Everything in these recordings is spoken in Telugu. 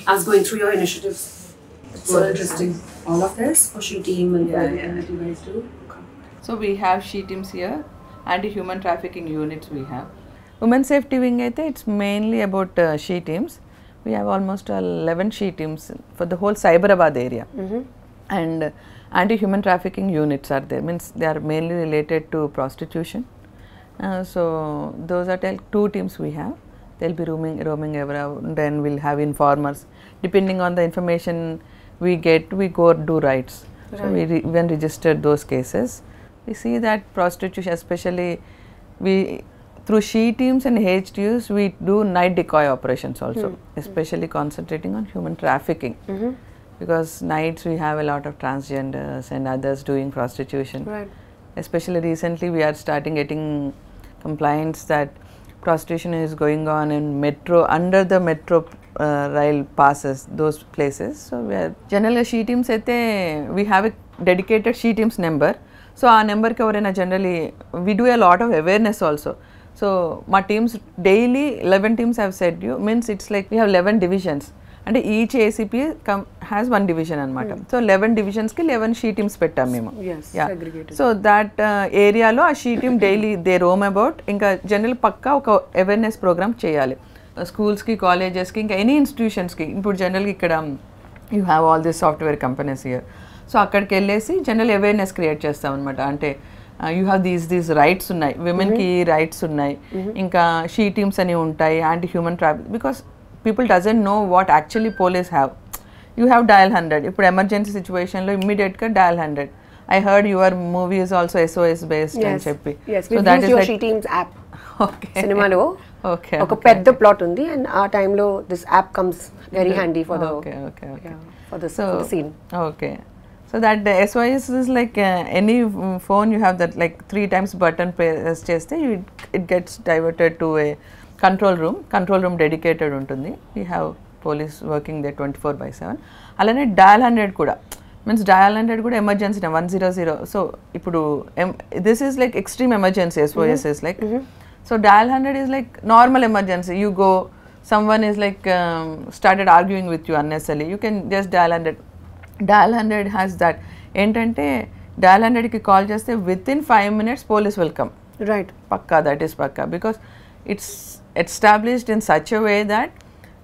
I was going through your initiatives. It's so interesting. All of this for She Team and everything that you guys do. So we have She Teams here, anti-human trafficking units we have. Women Safety Wing అయితే it's mainly about She Teams. We have almost 11 She Teams for the whole Cyberabad area. And anti-human trafficking units are there, means they are mainly related to prostitution. So those are 2 teams we have. They'll be roaming around, then we'll have informers. Depending on the information we get, we go do rights. So we even registered those cases. We see that prostitution, especially through She Teams and HTUs, we do night decoy operations also, especially concentrating on human trafficking. Because nights we have a lot of transgenders and others doing prostitution. Right. Especially recently we are starting getting complaints that prostitution is going on in metro, under the metro rail passes, those places. So we are generally She Teams అయితే we have a dedicated She Teams number. So ఆ నెంబర్కి ఎవరైనా generally we do a lot of awareness also. So మా teams daily 11 teams have said you, means it's like we have 11 divisions. అంటే ఈచ్ ఏసీపీ హ్యాస్ 1 డివిజన్ అనమాట. సో 11 డివిజన్స్కి 11 షీ టీమ్స్ పెట్టాం మేము. సో దట్ ఏరియాలో ఆ she team daily they roam about. ఇంకా జనరల్ పక్కా ఒక అవేర్నెస్ ప్రోగ్రామ్ చేయాలి స్కూల్స్కి, కాలేజెస్కి, ఇంకా ఎనీ ఇన్స్టిట్యూషన్స్కి. ఇప్పుడు జనరల్గా ఇక్కడ you have all this software companies here. So అక్కడికి వెళ్ళేసి జనరల్ అవేర్నెస్ క్రియేట్ చేస్తాం అనమాట. అంటే యూ హ్యావ్ దీస్ రైట్స్ ఉన్నాయి, విమెన్కి రైట్స్ ఉన్నాయి, ఇంకా షీ టీమ్స్ అని ఉంటాయి, anti human traffic. Because people doesn't know what actually police have. You have dial 100. ఇప్పుడు ఎమర్జెన్సీ సిచ్యువేషన్లో ఇమ్మీడియట్గా dial 100. I heard your movie is also SOS based అని చెప్పి. So that is your She Teams app. Okay. సినిమాలో ఒక పెద్ద ప్లాట్ ఉంది and ఆ టైంలో this app comes very handy for the for the scene. Okay. So that the SOS is like any phone you have that like 3 times button press చేస్తే it gets diverted to a control room dedicated ఉంటుంది. We have police working there 24/7. అలానే డయల్ 100 కూడా, మీన్స్ డయల్ 100 కూడా ఎమర్జెన్సీ 100. సో ఇప్పుడు this is like extreme emergency, SOS is like. So dial 100 is like normal emergency. You go, someone is like started arguing with you unnecessarily, you can just dial 100. Dial 100 has that ఏంటంటే డయల్ 100కి కాల్ చేస్తే within 5 minutes police will come. Right. పక్కా, that is పక్కా. Because it's established in such a way that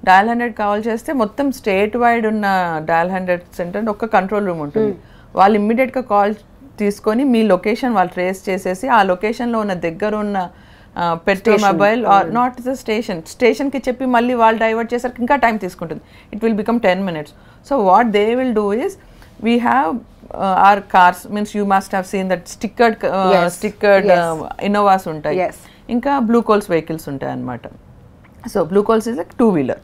dial 100 call చేస్తే మొత్తం స్టేట్ వైడ్ ఉన్న డయల్ 100 సెంటర్ ఒక కంట్రోల్ రూమ్ ఉంటుంది. వాళ్ళు ఇమ్మీడియట్గా కాల్ తీసుకొని మీ లొకేషన్ వాళ్ళు ట్రేస్ చేసేసి ఆ లొకేషన్లో ఉన్న దగ్గర ఉన్న petrol mobile are not the స్టేషన్కి చెప్పి మళ్ళీ వాళ్ళు డైవర్ట్ చేసరికి ఇంకా టైం తీసుకుంటుంది. It will become 10 minutes. So what they will do is we have our cars, means you must have seen that stickered Innovas ఉంటాయి, ఇంకా బ్లూ కోల్స్ వెహికల్స్ ఉంటాయి అన్నమాట. So blue colts is like 2-wheeler.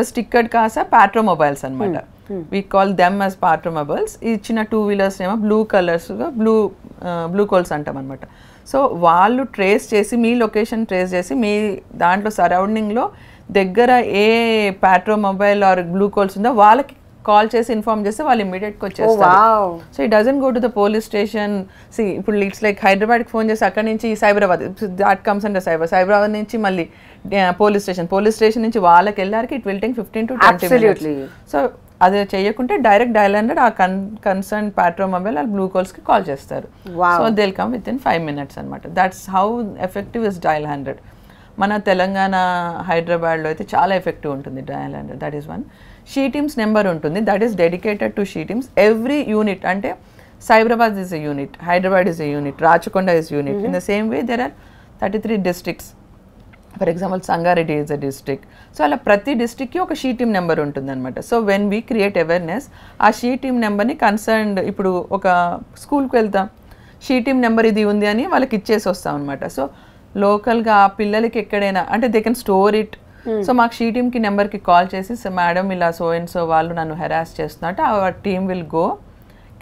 Stickered cars patrol mobiles అనమాట. We call them as patrol mobiles. ఇచ్చిన 2-wheelers ఏమో బ్లూ కలర్స్గా బ్లూ కోల్స్ అంటాం అనమాట. సో వాళ్ళు ట్రేస్ చేసి మీ లొకేషన్ ట్రేస్ చేసి మీ దాంట్లో సరౌండింగ్లో దగ్గర ఏ patrol mobile or blue colts ఉందో వాళ్ళకి కాల్ చేసి ఇన్ఫార్మ్ చేస్తే వాళ్ళు ఇమీడియట్గా వచ్చేస్తారు. So it doesn't go to the police station. సి ఇప్పుడు ఇట్స్ లైక్ హైదరాబాద్కి ఫోన్ చేసి అక్కడి నుంచి Cyberabad, that comes under Cyberabad నుంచి మళ్ళీ పోలీస్ స్టేషన్ నుంచి వాళ్ళకి వెళ్ళారికి it will take 15 to 20 minutes. సో అది చేయకుంటే డైరెక్ట్ డయల్ 100 ఆ కన్సర్న్ ప్యాట్రో మొబైల్ ఆ బ్లూ కాల్స్కి కాల్ చేస్తారు. So they will come within 5 minutes అనమాట. That's how effective is dial 100. మన తెలంగాణ హైదరాబాద్లో అయితే చాలా ఎఫెక్టివ్ ఉంటుంది dial 100. That is one. She teams number ఉంటుంది, that is dedicated to she teams. Every unit, అంటే Cyberabad is a unit, Hyderabad is a unit, Rachakonda is unit. In the same way there are 33 districts. For example Sangareddy is a district. So అలా ప్రతి డిస్ట్రిక్ట్కి ఒక షీ టీమ్ నెంబర్ ఉంటుంది అనమాట. So when we create awareness, ఆ షీ టీమ్ నెంబర్ని కన్సర్న్డ్, ఇప్పుడు ఒక స్కూల్కి వెళ్తాం, షీ టీమ్ నెంబర్ ఇది ఉంది అని వాళ్ళకి ఇచ్చేసి వస్తాం అనమాట. సో లోకల్గా ఆ పిల్లలకి ఎక్కడైనా అంటే they can store it. So మాకు షీ టీమ్కి నెంబర్కి కాల్ చేసి, సో మేడం ఇలా సో అండ్ సో వాళ్ళు నన్ను హెరాస్ చేస్తున్నట్టు, our team will go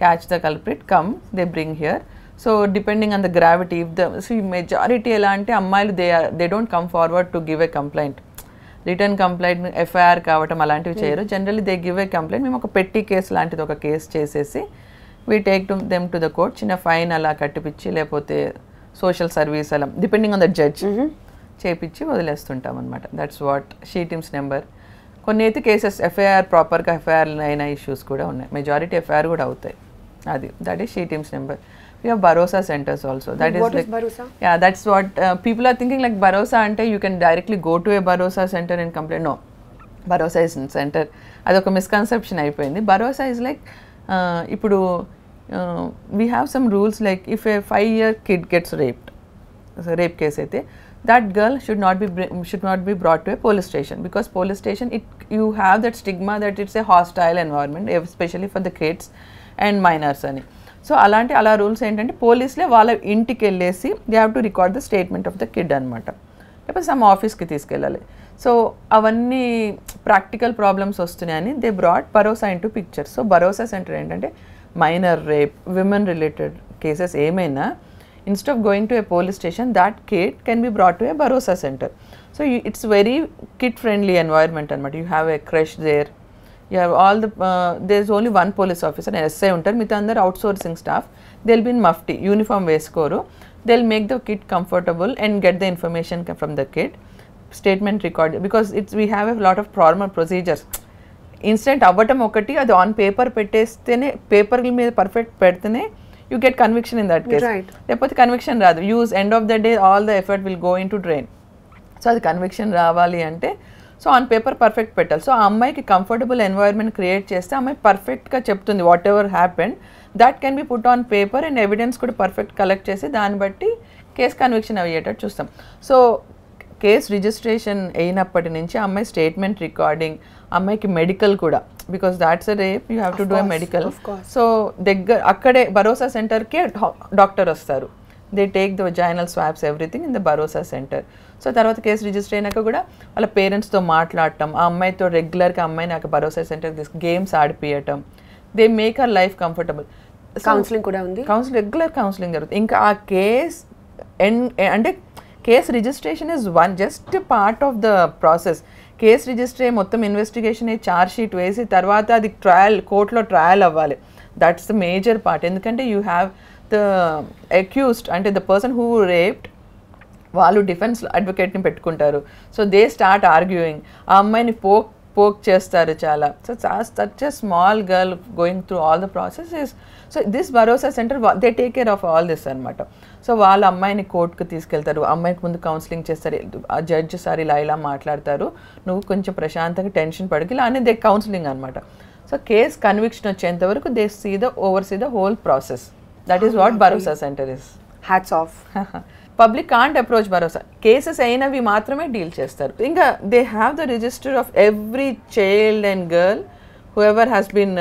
catch the culprit, come they bring here. So depending on the gravity, if the majority ఎలా అంటే అమ్మాయిలు they don't come forward to give a complaint, return complaint, FIR కావటం అలాంటివి చేయరు. Generally they give a complaint. మేము ఒక పెట్టి కేసు లాంటిది ఒక కేసు చేసేసి we take them to the court, చిన్న ఫైన్ అలా కట్టిపిచ్చి లేకపోతే సోషల్ సర్వీస్ అలా డిపెండింగ్ ఆన్ ద జడ్జ్ చేపించి వదిలేస్తుంటాం అనమాట. That's what she teams number. కొన్ని అయితే కేసెస్ ఎఫ్ఐఆర్ ప్రాపర్గా ఎఫ్ఐఆర్ అయిన ఇష్యూస్ కూడా ఉన్నాయి. మెజారిటీ ఎఫ్ఐఆర్ కూడా అవుతాయి. అది that is she teams number. We have Bharosa centers also. That what is Bharosa? Yeah, that's what people are thinking, like Bharosa ante you can directly go to a Bharosa center and complain. No, Bharosa is a center. Adoka misconception అయిపోయింది. Bharosa is like ఇప్పుడు we have some rules, like if a 5-year kid gets raped, so rape case అయితే that girl should not be brought to a police station, because police station you have that stigma that it's a hostile environment, especially for the kids and minors అని. సో అలా రూల్స్ ఏంటంటే పోలీసులే వాళ్ళ ఇంటికి వెళ్ళేసి they have to record the statement of the kid అనమాట. లేకపోతే సమ్ ఆఫీస్కి తీసుకెళ్ళాలి. సో అవన్నీ ప్రాక్టికల్ ప్రాబ్లమ్స్ వస్తున్నాయని they brought Bharosa into picture. So Bharosa centre ఏంటంటే minor rape, women related cases ఏమైనా instead of going to a police station, that kid can be brought to a Bharosa center. So it's very kid friendly environment anamata. You have a crash there, you have all the there's only one police officer and SI untaru, mita andaru outsourcing staff. They'll be in mufti, uniform veskoru. They'll make the kid comfortable and get the information from the kid, statement record, because we have a lot of formal procedures. Instant avvatam okati, adi on paper pettestene, paper మీద పర్ఫెక్ట్ పెడితేనే you get conviction in that case. Right. లేకపోతే కన్విక్షన్ రాదు. Use end of the day all the effort will go in to drain. So అది కన్విక్షన్ రావాలి అంటే సో ఆన్ పేపర్ పర్ఫెక్ట్ పెట్టాలి. సో ఆ అమ్మాయికి కంఫర్టబుల్ ఎన్వైర్న్మెంట్ క్రియేట్ చేస్తే అమ్మాయి పర్ఫెక్ట్గా చెప్తుంది what ever happened, that can be put on paper and evidence కూడా పర్ఫెక్ట్ కలెక్ట్ చేసి దాన్ని బట్టి కేసు కన్విక్షన్ అయ్యేటట్టు చూస్తాం. సో కేస్ రిజిస్ట్రేషన్ అయినప్పటి నుంచి అమ్మాయి స్టేట్మెంట్ రికార్డింగ్, అమ్మాయికి మెడికల్ కూడా, because that's a rape you have to do a medical. So అక్కడే భరోసా సెంటర్కే డాక్టర్ వస్తారు. They take the vaginal swabs everything in the Bharosa centre. So తర్వాత కేసు రిజిస్టర్ అయినాక కూడా వాళ్ళ పేరెంట్స్తో మాట్లాడటం, ఆ అమ్మాయితో రెగ్యులర్గా అమ్మాయిని నాకు భరోసా సెంటర్ గేమ్స్ ఆడిపియటం, they make our life comfortable. Counselling కూడా ఉంది, రెగ్యులర్ కౌన్సిలింగ్ జరుగుతుంది. ఇంకా ఆ కేస్ అంటే case registration is one just part of the process. Case register అయ్యి మొత్తం ఇన్వెస్టిగేషన్ అయ్యి ఛార్జ్ షీట్ వేసి తర్వాత అది కోర్టులో ట్రయల్ అవ్వాలి. That's the major part. ఎందుకంటే యూ హ్యావ్ ద అక్యూజ్డ్, అంటే ద పర్సన్ హూ రేప్డ్, వాళ్ళు డిఫెన్స్ అడ్వకేట్ని పెట్టుకుంటారు. సో దే స్టార్ట్ ఆర్గ్యూయింగ్, ఆ అమ్మాయిని పోక్ చేస్తారు చాలా. So such a small girl going through all the process is. So this Bharosa centre they take care of all this అనమాట. సో వాళ్ళ అమ్మాయిని కోర్టుకు తీసుకెళ్తారు, అమ్మాయికి ముందు కౌన్సిలింగ్ చేస్తారు, ఆ జడ్జ్ సార్ ఇలా మాట్లాడతారు, నువ్వు కొంచెం ప్రశాంతంగా టెన్షన్ పడకి ఇలా అనేది కౌన్సిలింగ్ అనమాట. సో కేస్ కన్విక్షన్ వచ్చేంత వరకు they oversee the whole process. That is what Bharosa centre is. Hats off. Public can't approach Bharosa, cases అయినవి మాత్రమే డీల్ చేస్తారు. ఇంకా they have the register of every child and girl whoever has been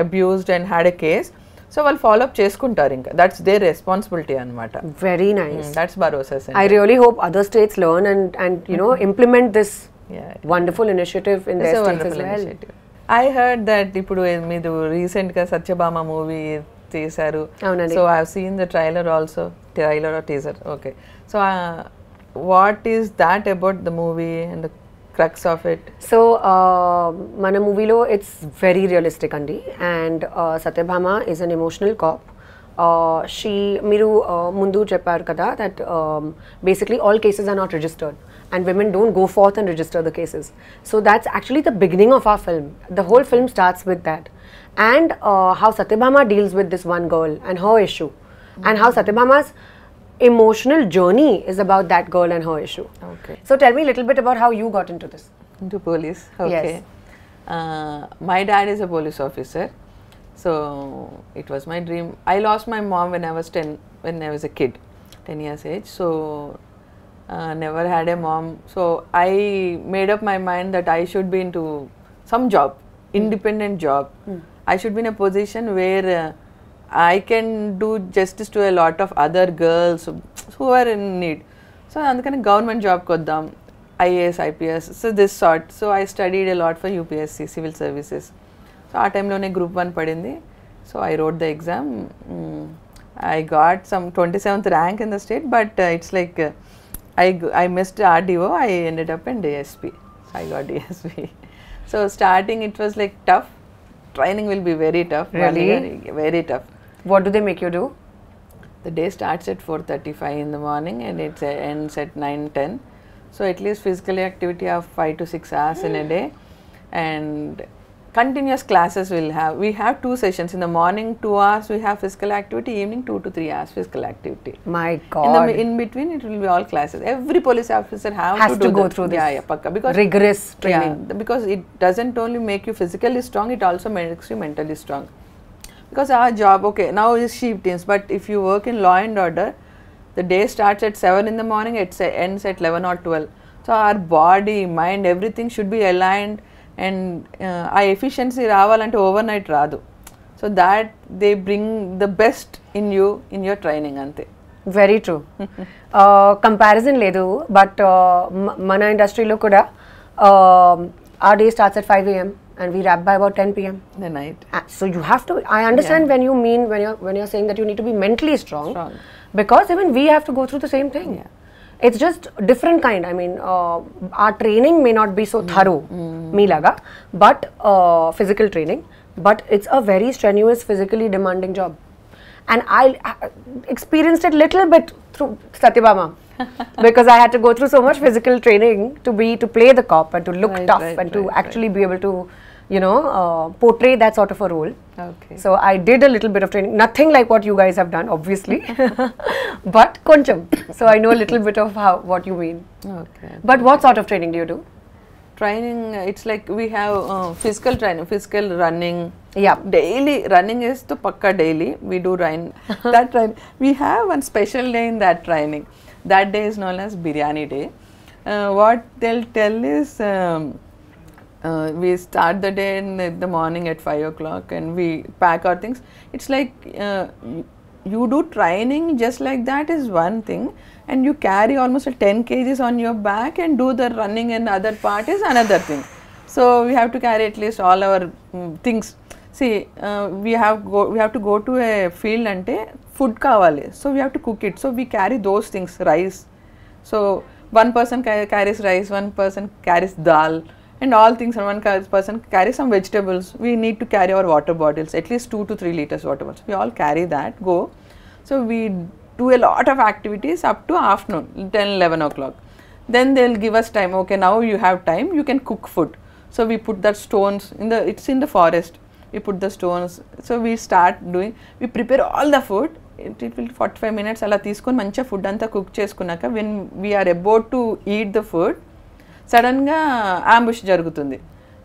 abused and had a case. So వాళ్ళు ఫాలో అప్ చేసుకుంటారు. ఇంకా దట్స్ దేర్ రెస్పాన్సిబిలిటీ అనమాట. Very nice. That's Bharosa centre. I really hope other states learn and you know implement this wonderful initiative in their states as well. I heard that ఇప్పుడు మీరు రీసెంట్గా సత్యభామ మూవీ తీశారు. So I have seen the trailer also, trailer or teaser. Okay, so what is that about the movie and the crux of it? So మన మూవీలో ఇట్స్ వెరీ రియలిస్టిక్ అండి. And Satyabhama is an emotional cop. మీరు ముందు చెప్పారు కదా that basically all cases are not registered and women don't go forth and register the cases. So that's actually the beginning of our film. The whole film starts with that, and how Satyabhama deals with this one girl and her issue, and how Satyabhama's emotional journey is about that girl and her issue. Okay. So tell me a little bit about how you got into this. Into police. Okay. Yes. My dad is a police officer. So it was my dream. I lost my mom when I was a kid, 10 years age. So never had a mom. So I made up my mind that I should be into some job, independent job. I should be in a position where I can do justice to a lot of other girls who are in need. So అందుకని గవర్నమెంట్ జాబ్ కొద్దాం, IAS, IPS, so this sort. So I studied a lot for UPSC, civil services. So ఆ టైంలోనే గ్రూప్ 1 పడింది. So I wrote the exam. I got some 27th rank in the state, but it's like I missed RDO. I ended up in DSP. So I got DSP. So starting it was like tough. Training will be very tough. Really? Very tough. What do they make you do? The day starts at 4:35 in the morning and it ends at 9:10. So at least physical activity of 5 to 6 hours in a day. and continuous classes we have 2 sessions. In the morning 2 hours we have physical activity, evening 2 to 3 hours physical activity. My God. In between it will be all classes. Every police officer has to go through this pakka, because rigorous training. Because it doesn't only make you physically strong, it also makes you mentally strong. Because our job, okay, now is shiftings, but if you work in law and order, the day starts at 7 in the morning, it ends at 11 or 12. So our body, mind, everything should be aligned, and our efficiency రావాలంటే overnight రాదు. So that they bring the best in you in your training అంతే. Very true. Comparison లేదు, but మన ఇండస్ట్రీలో కూడా our day starts at 5 a.m. and we wrap by about 10 p.m. The night. So you have to, I understand when you mean, when you're saying that you need to be mentally strong. Because even we have to go through the same thing. It's just different kind. I mean, our training may not be so thorough, me laga, but physical training, but it's a very strenuous, physically demanding job. And I experienced it little bit through Satyabhama because I had to go through so much physical training to play the cop and to look tough and to actually be able to, you know, portray that sort of a role. Okay. So I did a little bit of training, nothing like what you guys have done, obviously, but koncham. So I know a little bit of what you mean. Okay. But what sort of training do you do? Training, it's like we have physical training, physical running. Yeah. Daily running is to pakka daily. We do run that training. We have one special day in that training. That day is known as Biryani Day. What they'll tell is we start the day in the morning at 5 o'clock and we pack our things. It's like you do training just like that is one thing, and you carry almost 10 kgs on your back and do the running and other part is another thing. So we have to carry at least all our things. See, we have to go to a field ante food kavali, so we have to cook it. So we carry those things, rice. So one person carries rice, one person carries dal, and all things, and one person carries some vegetables. We need to carry our water bottles, at least 2 to 3 liters water bottles. We all carry that, go. So we do a lot of activities up to afternoon, 10-11 o'clock. Then they'll give us time, okay, now you have time, you can cook food. So we put that stones, it's in the forest. We put the stones, so we start doing, we prepare all the food. It will 45 minutes అలా తీసుకొని మంచిగా ఫుడ్ అంతా కుక్ చేసుకున్నాక when we are about to eat the food, సడన్గా అంబుష్ జరుగుతుంది,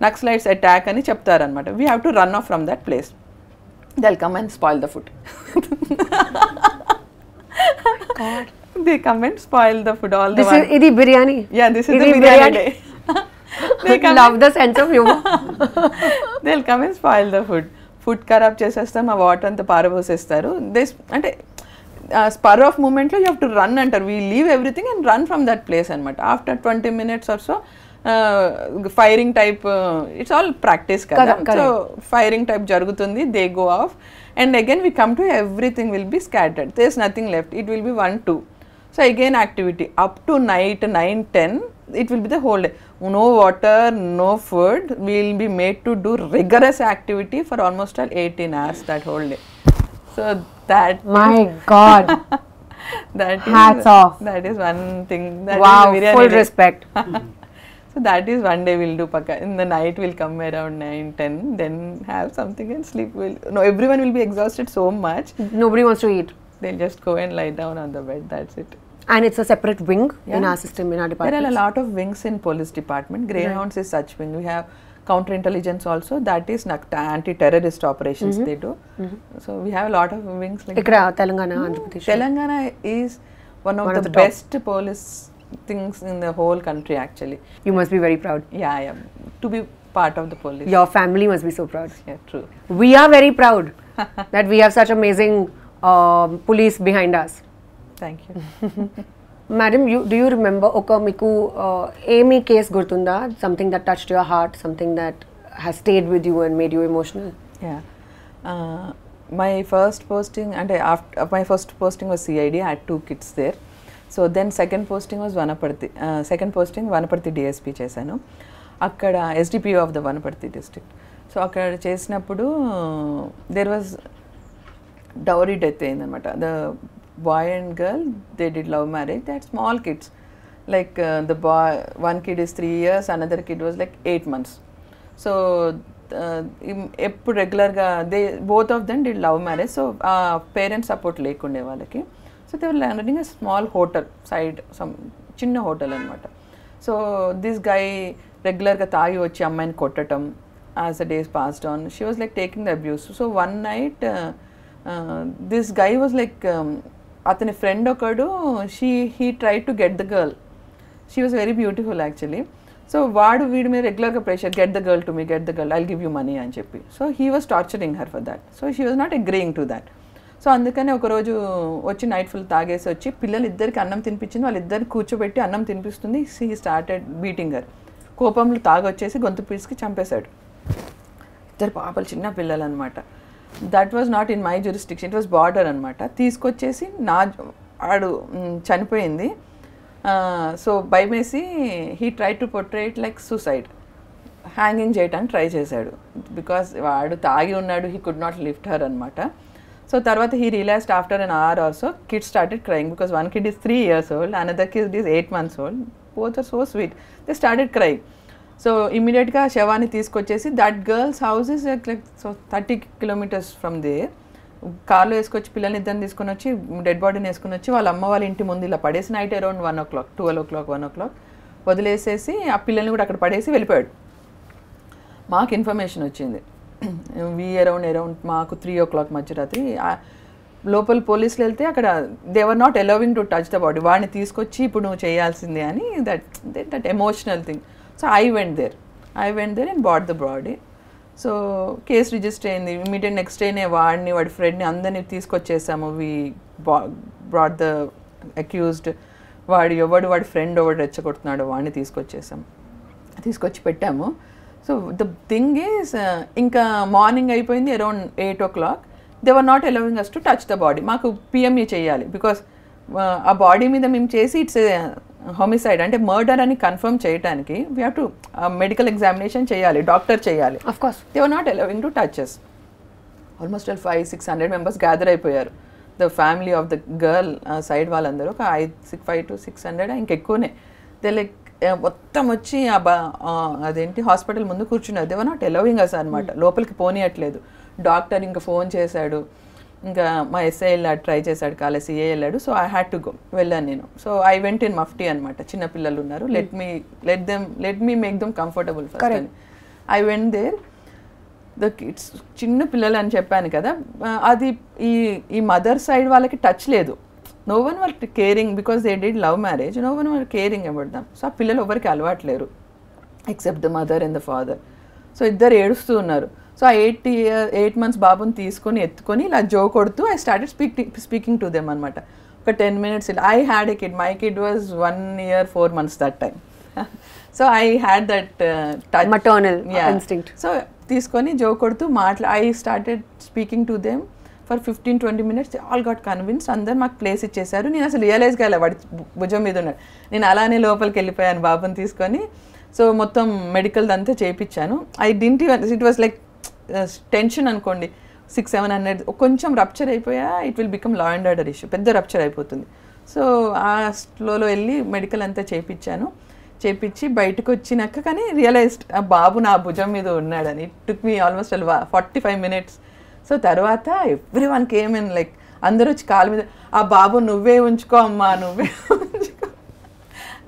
నక్సలైట్స్ అటాక్ అని చెప్తారనమాట. We have to run of from that place. they'll come and spoil the food. God. They come and spoil the food all the This is idi biryani. Yeah, this is the biryani day. They love the sense of humor. They'll come and spoil the food. Food ఖరాబ్ చేసేస్తాం, ఆ వాటర్ అంతా పారబోసేస్తారు. అంటే స్పర్ ఆఫ్ మూమెంట్లో యూ హ్యావ్ టు రన్ అంటారు. We leave everything and run from that place అనమాట. After 20 minutes or so firing type, it's all practice కదా. సో ఫైరింగ్ టైప్ జరుగుతుంది, they go off and again we come to everything will be scattered, there is nothing left, it will be 1-2. So again activity up to night 9-10, it will be the whole day. No water, no food. We will be made to do rigorous activity for almost 18 hours that whole day. So that, my God, that hats off. That is one thing. That wow, is full respect. So that is one day we'll do pakka. In the night we'll come around 9-10, then have something and sleep. No, everyone will be exhausted so much. Nobody wants to eat. They'll just go and lie down on the bed. That's it. And it's a separate wing in our system, in our department. There are a lot of wings in police department. Greyhounds is such wing. We have counterintelligence also. That is anti-terrorist operations they do. So we have a lot of wings like Ikkada Telangana, Andhra Pradesh. Telangana is one of the best police things in the whole country actually. You must be very proud. Yeah, I am. To be part of the police. Your family must be so proud. Yeah, true. We are very proud that we have such amazing police behind us. Thank you. Madam, do you remember oka miku emi case gurtunda, something that touched your heart, something that has stayed with you and made you emotional? Yeah. My first posting, and after my first posting was CID. I had 2 kids there. So then second posting was Vanaparthi. Second posting Vanaparthi DSP chesanu. Akkada SDPO of the Vanaparthi district. So akkada chesinappudu there was dowry death ayindannamata. The boy and girl, they did love marriage. They had small kids, like the boy, one kid is 3 years, another kid was like 8 months. So ఎప్పుడు రెగ్యులర్గా both of them did love marriage. So parents support లేకుండే వాళ్ళకి. So they were running a small hotel side, some చిన్న హోటల్ అనమాట. సో దిస్ గై రెగ్యులర్గా తాగి వచ్చి అమ్మాయిని కొట్టడం. As the days passed on she was like taking the abuse. So one night this guy was like, అతని ఫ్రెండ్ ఒకడు, he try to get the girl. She was very beautiful actually. So వాడు వీడి మీద రెగ్యులర్గా pressure, get the girl to me, get the girl, I'll give you money అని చెప్పి. So he was torturing her for that. So she was not agreeing to that. So అందుకని ఒకరోజు వచ్చి నైట్ ఫుల్ తాగేసి వచ్చి పిల్లలు ఇద్దరికి అన్నం తినిపించింది. వాళ్ళిద్దరిని కూర్చోబెట్టి అన్నం తినిపిస్తుంది. He started beating her. కోపంలో తాగొచ్చేసి గొంతు పీసుకి చంపేశాడు. ఇద్దరు పాపలు, చిన్న పిల్లలు అనమాట. That was not in my jurisdiction, it was border అనమాట. తీసుకొచ్చేసి ఆడు చనిపోయింది. సో భయమేసి he try to portray it like suicide, hanging చేయడానికి ట్రై చేశాడు. బికాస్ వాడు తాగి ఉన్నాడు, he could not lift her అనమాట. సో తర్వాత he realized after an hour also kid started crying, because one kid is 3 years old, another kid is 8 months old. Both are so sweet. They started crying. So ఇమీడియట్గా శవాన్ని తీసుకొచ్చేసి, that girl's house is like so 30 kilometers from there. కార్లో వేసుకొచ్చి పిల్లల్ని ఇద్దరిని తీసుకొని వచ్చి, డెడ్ బాడీని వేసుకొని వచ్చి వాళ్ళ అమ్మ వాళ్ళ ఇంటి ముందు ఇలా పడేసి night around 1 o'clock, 12 o'clock, 1 o'clock వదిలేసేసి ఆ పిల్లల్ని కూడా అక్కడ పడేసి వెళ్ళిపోయాడు. మాకు ఇన్ఫర్మేషన్ వచ్చింది. అరౌండ్ మాకు 3 o'clock మధ్యరాత్రి. లోపల పోలీసులు వెళ్తే అక్కడ they were not allowing to touch the body. వాడిని తీసుకొచ్చి ఇప్పుడు నువ్వు చేయాల్సిందే అని, that emotional thing. So I went there and bought the body. So case register అయింది. ఇమీడియట్ నెక్స్ట్ డేనే వాడిని, వాడి ఫ్రెండ్ని అందరినీ తీసుకొచ్చేసాము. Brought the accused. వాడి ఫ్రెండ్ ఎవడు రెచ్చగొడుతున్నాడు వాడిని తీసుకొచ్చి పెట్టాము. సో ద థింగ్ ఈజ్, ఇంకా మార్నింగ్ అయిపోయింది around 8 o'clock. They were not allowing us to touch the body. మాకు పిఎంఈ చేయాలి, బికాస్ ఆ బాడీ మీద మేము చేసి ఇట్స్ హోమిసైడ్ అంటే మర్డర్ అని కన్ఫర్మ్ చేయడానికి we have to medical examination చేయాలి, డాక్టర్ చేయాలి. Of course they were not allowing to touches. Almost 500-600 members gather అయిపోయారు. The family of the girl side వాళ్ళందరూ ఒక 500 to 600 ఇంకెక్కువనే. దే లైక్ మొత్తం వచ్చి అదేంటి హాస్పిటల్ ముందు కూర్చున్నారు. దే వర్ నాట్ అలౌవింగ్ అస్ అనమాట, లోపలికి పోనీయట్లేదు. డాక్టర్ ఇంకా ఫోన్ చేశాడు, ఇంకా మా ఎస్ఐ వెళ్ళాడు, ట్రై చేశాడు, కాలే సిఏ వెళ్ళాడు. So I had to go, వెళ్ళాను నేను. So I went in mufti అనమాట. చిన్న పిల్లలు ఉన్నారు, let me make them comfortable first అని. I went there. The kids చిన్న పిల్లలు అని చెప్పాను కదా, అది ఈ మదర్ సైడ్ వాళ్ళకి టచ్ లేదు. No one were caring, because they did love marriage. No one were caring about them. So ఆ పిల్లలు ఎవరికి అలవాట్లేరు except the mother and the father. So ఇద్దరు ఏడుస్తూ ఉన్నారు. సో ఆ 8 months బాబుని తీసుకొని ఎత్తుకొని ఇలా జో కొడుతూ I started speaking to them అనమాట. ఒక 10 minutes. I had a kid. My kid was 1 year 4 months that time. So I had that touch, maternal instinct. So తీసుకొని జో కొడుతూ I started speaking to them for 15-20 minutes. All got convince. అందరు మాకు ప్లేస్ ఇచ్చేసారు. నేను అసలు రియలైజ్ కాలే వాడి భుజం మీద ఉన్నాడు. నేను అలానే లోపలికి వెళ్ళిపోయాను బాబుని తీసుకొని. సో మొత్తం మెడికల్ అంతా చేయించాను. ఇట్ వాస్ లైక్ టెన్షన్ అనుకోండి. 600-700 కొంచెం రప్చర్ అయిపోయా, it will become law and order issue, పెద్ద రప్చర్ అయిపోతుంది. సో ఆ స్లోలో వెళ్ళి మెడికల్ అంతా చేయించి బయటకు వచ్చినాక కానీ రియలైజ్డ్ ఆ బాబు నా భుజం మీద ఉన్నాడని. It took me almost 45 minutes. So తర్వాత everyone came in, like అందరూ వచ్చి కాళ్ళ మీద, ఆ బాబు నువ్వే ఉంచుకో అమ్మా, నువ్వే ఉంచుకో.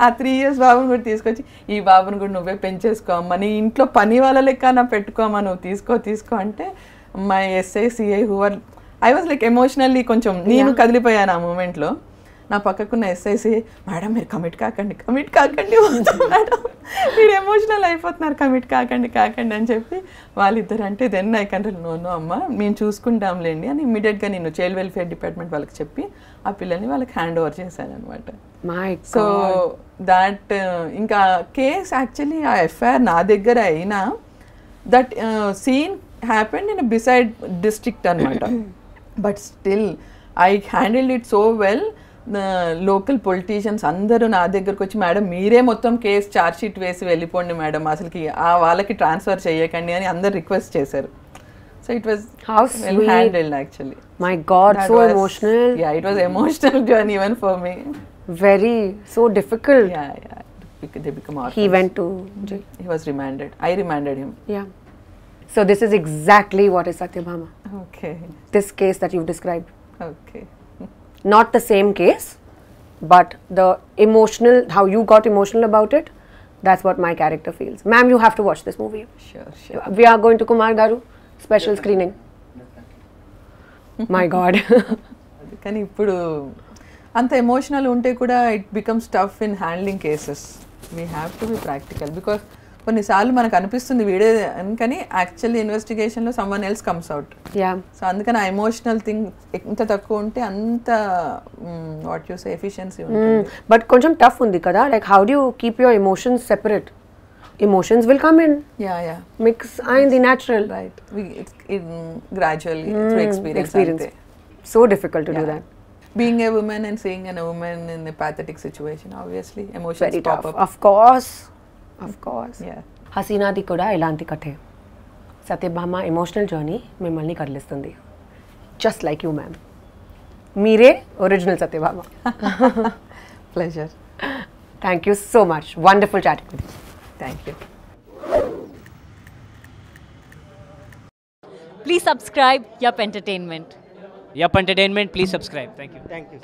ఆ 3 years బాబుని కూడా తీసుకొచ్చి, ఈ బాబుని కూడా నువ్వే పెంచేసుకో అమ్మా, నీ ఇంట్లో పని వాళ్ళ లెక్క నా పెట్టుకోమ్మా, నువ్వు తీసుకో అంటే my SI CI who are, I was like emotionally కొంచెం నేను కదిలిపోయాను ఆ మూమెంట్లో. నా పక్కకున్న ఎస్ఐసి, మేడం మీరు కమిట్ కాకండి మేడం, మీరు ఎమోషనల్ అయిపోతున్నారు, కమిట్ కాకండి అని చెప్పి వాళ్ళిద్దరు అంటే, దెన్ ఐ కంట్రోల్, నో అమ్మ మేము చూసుకుంటాంలేండి అని ఇమ్మీడియట్గా నేను చైల్డ్ వెల్ఫేర్ డిపార్ట్మెంట్ వాళ్ళకి చెప్పి ఆ పిల్లల్ని వాళ్ళకి హ్యాండ్ ఓవర్ చేశాను అనమాట. సో దాట్ ఇంకా కేస్ యాక్చువల్లీ ఆ ఎఫ్ఐఆర్ నా దగ్గర అయినా, that scene happened in beside district అనమాట. But still I handled it so well. Local politicians అందరూ నా దగ్గరకు వచ్చి, మేడం మీరే మొత్తం కేసు ఛార్జ్ షీట్ వేసి వెళ్ళిపోండి మేడం, అసలుకి ఆ వాళ్ళకి ట్రాన్స్ఫర్ చేయకండి అని అందరు రిక్వెస్ట్ చేశారు. So it was well handled actually. My God, so emotional. Yeah, it was emotional journey even for me. Very, so difficult. Yeah. they become orphans. He went to jail. He was remanded. I remanded him. Yeah. So this is exactly what is Satyabhama. Okay. This case that you've described. Okay. Not the same case, but the emotional, how you got emotional about it, that's what my character feels. Ma'am, you have to watch this movie. Sure. We are going to Kumar Garu special screening. My God. కానీ ఇప్పుడు అంత ఎమోషనల్ ఉంటే కూడా it becomes tough in handling cases. We have to be practical because కొన్నిసార్లు మనకు అనిపిస్తుంది వీడే కానీ యాక్చువల్లీ ఇన్వెస్టిగేషన్లో someone else comes out. So అందుకని ఆ ఎమోషనల్ థింగ్ ఎంత తక్కువ ఉంటే అంత వాట్ యూ సే ఎఫిషియన్సీ ఉంటుంది. బట్ కొంచెం టఫ్ ఉంది కదా, like how do you keep your emotions separate? Emotions will come in. Yeah. Mix and the natural. Right. Gradually through experience. So difficult to do that. Being a woman and seeing a woman in a pathetic situation, obviously emotions Very pop tough. up. Of course. Yeah. Hasina di kuda ilanti kathe. Satyabhama emotional journey mimmalni kadlistundi. Just like you, ma'am. Meere original Satyabhama. Pleasure. Thank you so much. Wonderful chatting with you. Thank you. Please subscribe Yup Entertainment. Yup Entertainment, please subscribe. Thank you. Thank you.